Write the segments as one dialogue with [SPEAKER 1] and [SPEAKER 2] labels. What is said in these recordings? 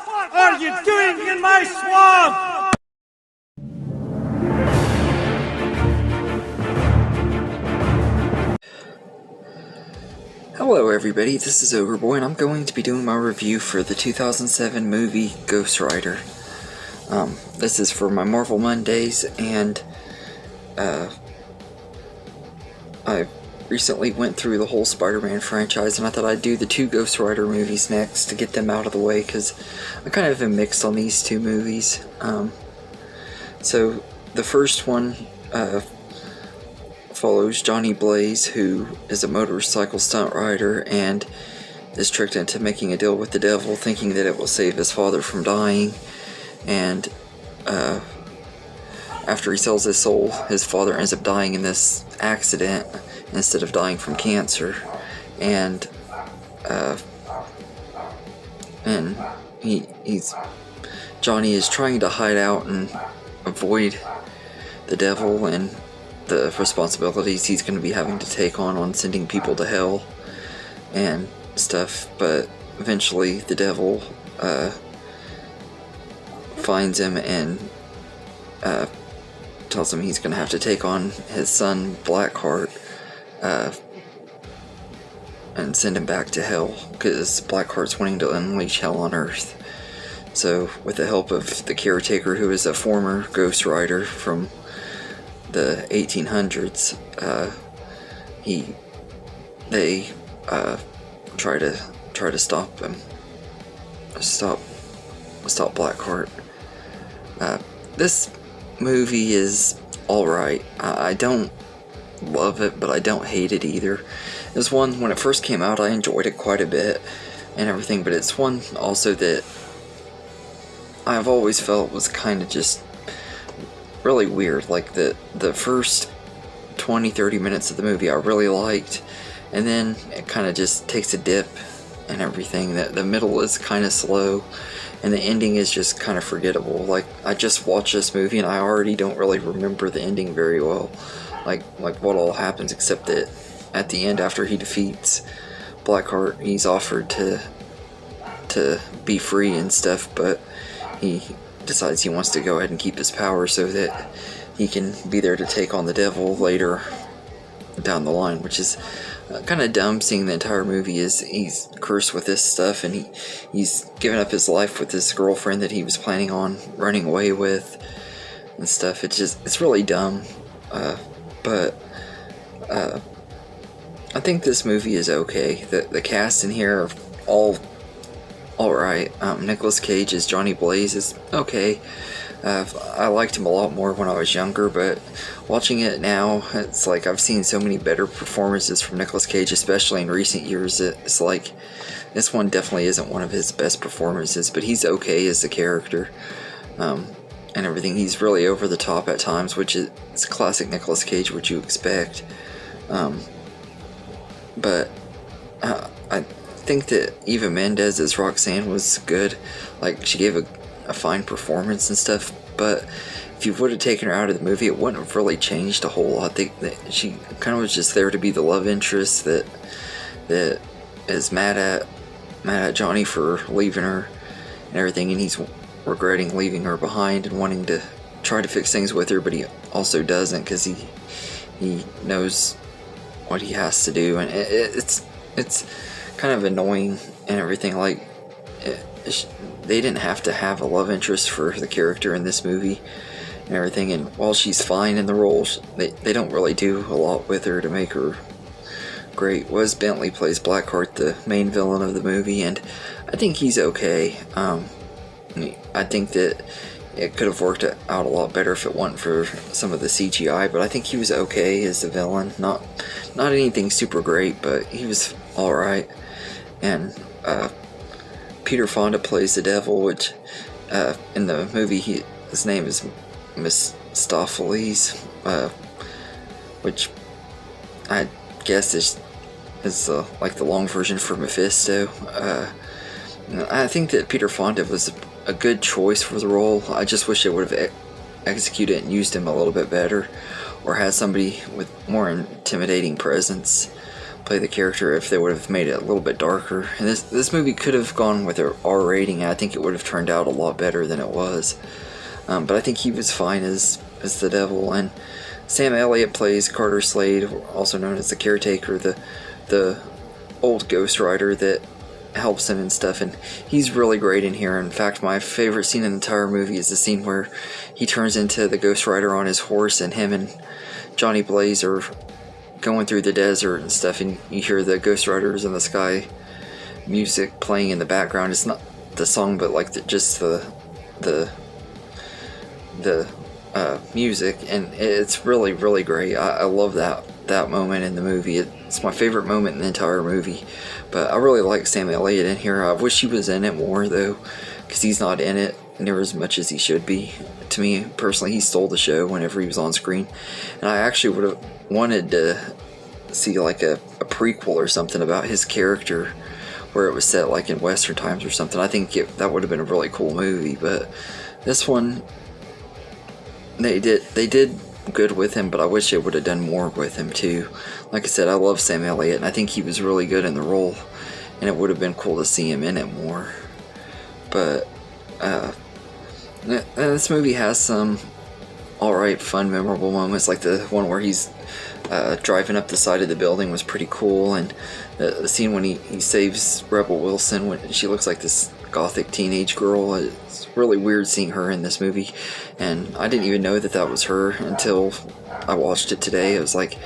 [SPEAKER 1] What are you doing in my swamp?
[SPEAKER 2] Hello everybody, this is Ogreboy and I'm going to be doing my review for the 2007 movie Ghost Rider. This is for my Marvel Mondays, and I recently went through the whole Spider-Man franchise, and I thought I'd do the two Ghost Rider movies next to get them out of the way, because I kind of am mixed on these two movies. So the first one follows Johnny Blaze, who is a motorcycle stunt rider and is tricked into making a deal with the devil, thinking that it will save his father from dying. And after he sells his soul, his father ends up dying in this accident instead of dying from cancer. And Johnny is trying to hide out and avoid the devil and the responsibilities he's going to be having to take on sending people to hell and stuff. But eventually the devil finds him and tells him he's going to have to take on his son Blackheart and send him back to hell, because Blackheart's wanting to unleash hell on Earth. So with the help of the caretaker, who is a former Ghost Rider from the 1800s, they try to stop him, stop Blackheart. This movie is alright. I don't love it, but I don't hate it either. It's one, when it first came out, I enjoyed it quite a bit and everything, but it's one also that I've always felt was kind of just really weird. Like the first 20-30 minutes of the movie I really liked, and then it kind of just takes a dip and everything. The middle is kind of slow, and the ending is just kind of forgettable. Like, I just watched this movie and I already don't really remember the ending very well, like what all happens, except that at the end, after he defeats Blackheart, he's offered to be free and stuff, but he decides he wants to go ahead and keep his power so that he can be there to take on the devil later down the line, which is kind of dumb, seeing the entire movie is he's cursed with this stuff, and he's given up his life with this girlfriend that he was planning on running away with and stuff. It's really dumb, but I think this movie is okay. The cast in here are all alright. Nicolas Cage as Johnny Blaze is okay. I liked him a lot more when I was younger, but watching it now, it's like I've seen so many better performances from Nicolas Cage, especially in recent years. It's like this one definitely isn't one of his best performances, but he's okay as the character and everything. He's really over the top at times, which is classic Nicolas Cage, what you expect. But I think that Eva Mendes as Roxanne was good. Like, she gave a fine performance and stuff, but if you would have taken her out of the movie, it wouldn't have really changed a whole lot. I think that she kind of was just there to be the love interest that is mad at Johnny for leaving her and everything, and he's regretting leaving her behind and wanting to try to fix things with her, but he also doesn't, because he knows what he has to do, and it's kind of annoying and everything. Like, they didn't have to have a love interest for the character in this movie and everything, and while she's fine in the role, they don't really do a lot with her to make her great. Wes Bentley plays Blackheart, the main villain of the movie, and I think he's okay. I think that it could have worked out a lot better if it wasn't for some of the CGI, but I think he was okay as the villain. Not anything super great, but he was alright. And Peter Fonda plays the devil, which in the movie his name is Mistopheles, which I guess is like the long version for Mephisto. I think that Peter Fonda was a good choice for the role. I just wish they would have executed and used him a little bit better, or had somebody with more intimidating presence play the character if they would have made it a little bit darker. And this movie could have gone with an R rating, and I think it would have turned out a lot better than it was. But I think he was fine as the devil. And Sam Elliott plays Carter Slade, also known as the caretaker, the old Ghost Rider that helps him and stuff, and he's really great in here. In fact, my favorite scene in the entire movie is the scene where he turns into the Ghost Rider on his horse, and him and Johnny Blaze are going through the desert and stuff, and you hear the Ghost Riders in the Sky music playing in the background. It's not the song, but like just the music, and it's really, really great. I love that moment in the movie. It's my favorite moment in the entire movie. But I really like Sam Elliott in here. I wish he was in it more though, because he's not in it near as much as he should be. To me personally, he stole the show whenever he was on screen, and I actually would have wanted to see like a prequel or something about his character, where it was set like in Western times or something. I think that would have been a really cool movie. But this one, they did good with him, but I wish they would have done more with him too. Like I said, I love Sam Elliott, and I think he was really good in the role, and it would have been cool to see him in it more. But this movie has some alright, fun, memorable moments, like the one where he's driving up the side of the building was pretty cool, and the scene when he saves Rebel Wilson when she looks like this gothic teenage girl. It's really weird seeing her in this movie, and I didn't even know that was her until I watched it today. It was like,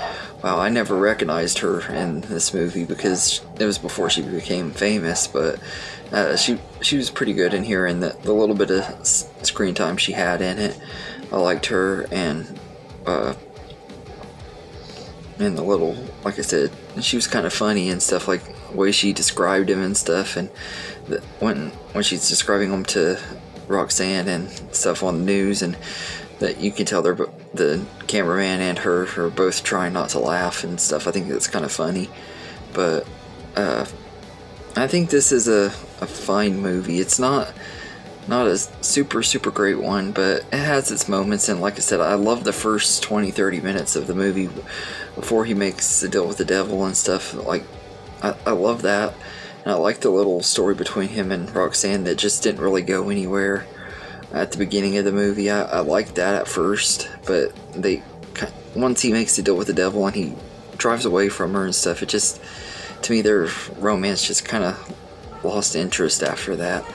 [SPEAKER 2] wow, I never recognized her in this movie because it was before she became famous. But she was pretty good in here, and the little bit of screen time she had in it, I liked her. And the little, like I said, she was kind of funny and stuff, like the way she described him and stuff. And when she's describing him to Roxanne and stuff on the news, and that you can tell the cameraman and her are both trying not to laugh and stuff. I think that's kind of funny. But I think this is a fine movie. It's not a super great one, but it has its moments. And like I said, I love the first 20-30 minutes of the movie before he makes the deal with the devil and stuff. Like I love that, and I like the little story between him and Roxanne that just didn't really go anywhere at the beginning of the movie. I liked that at first, but once he makes the deal with the devil and he drives away from her and stuff, it just, to me, their romance just kind of lost interest after that.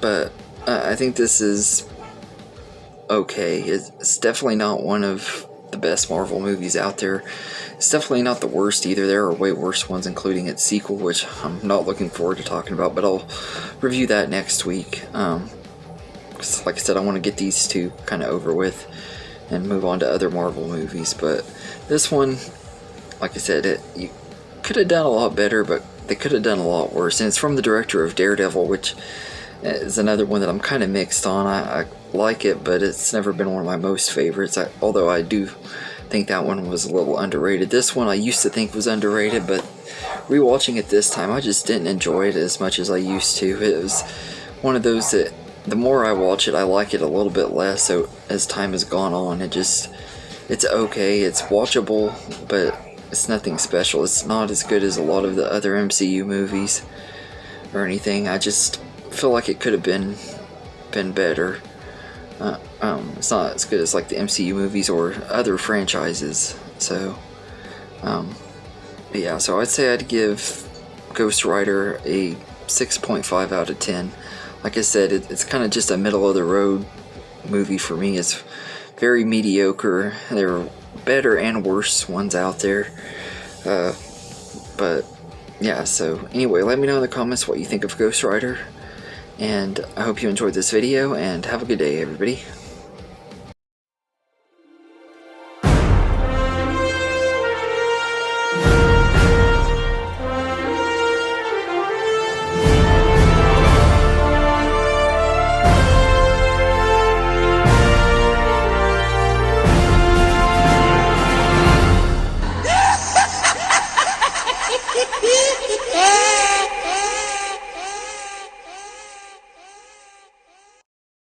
[SPEAKER 2] But I think this is okay. It's definitely not one of the best Marvel movies out there. It's definitely not the worst either. There are way worse ones, including its sequel, which I'm not looking forward to talking about, but I'll review that next week. 'Cause like I said, I want to get these two kind of over with and move on to other Marvel movies. But this one, like I said, you could have done a lot better, but they could have done a lot worse. And it's from the director of Daredevil, which is another one that I'm kind of mixed on. I like it, but it's never been one of my most favorites. Although I do think that one was a little underrated. This one I used to think was underrated, but rewatching it this time, I just didn't enjoy it as much as I used to. It was one of those that the more I watch it, I like it a little bit less. So as time has gone on, it's okay. It's watchable, but it's nothing special. It's not as good as a lot of the other MCU movies or anything. I just feel like it could have been better. It's not as good as like the MCU movies or other franchises. So, yeah. So I'd say I'd give Ghost Rider a 6.5 out of 10. Like I said, it's kind of just a middle of the road movie for me. It's very mediocre. There are better and worse ones out there. But yeah, so anyway, let me know in the comments what you think of Ghost Rider. And I hope you enjoyed this video, and have a good day, everybody.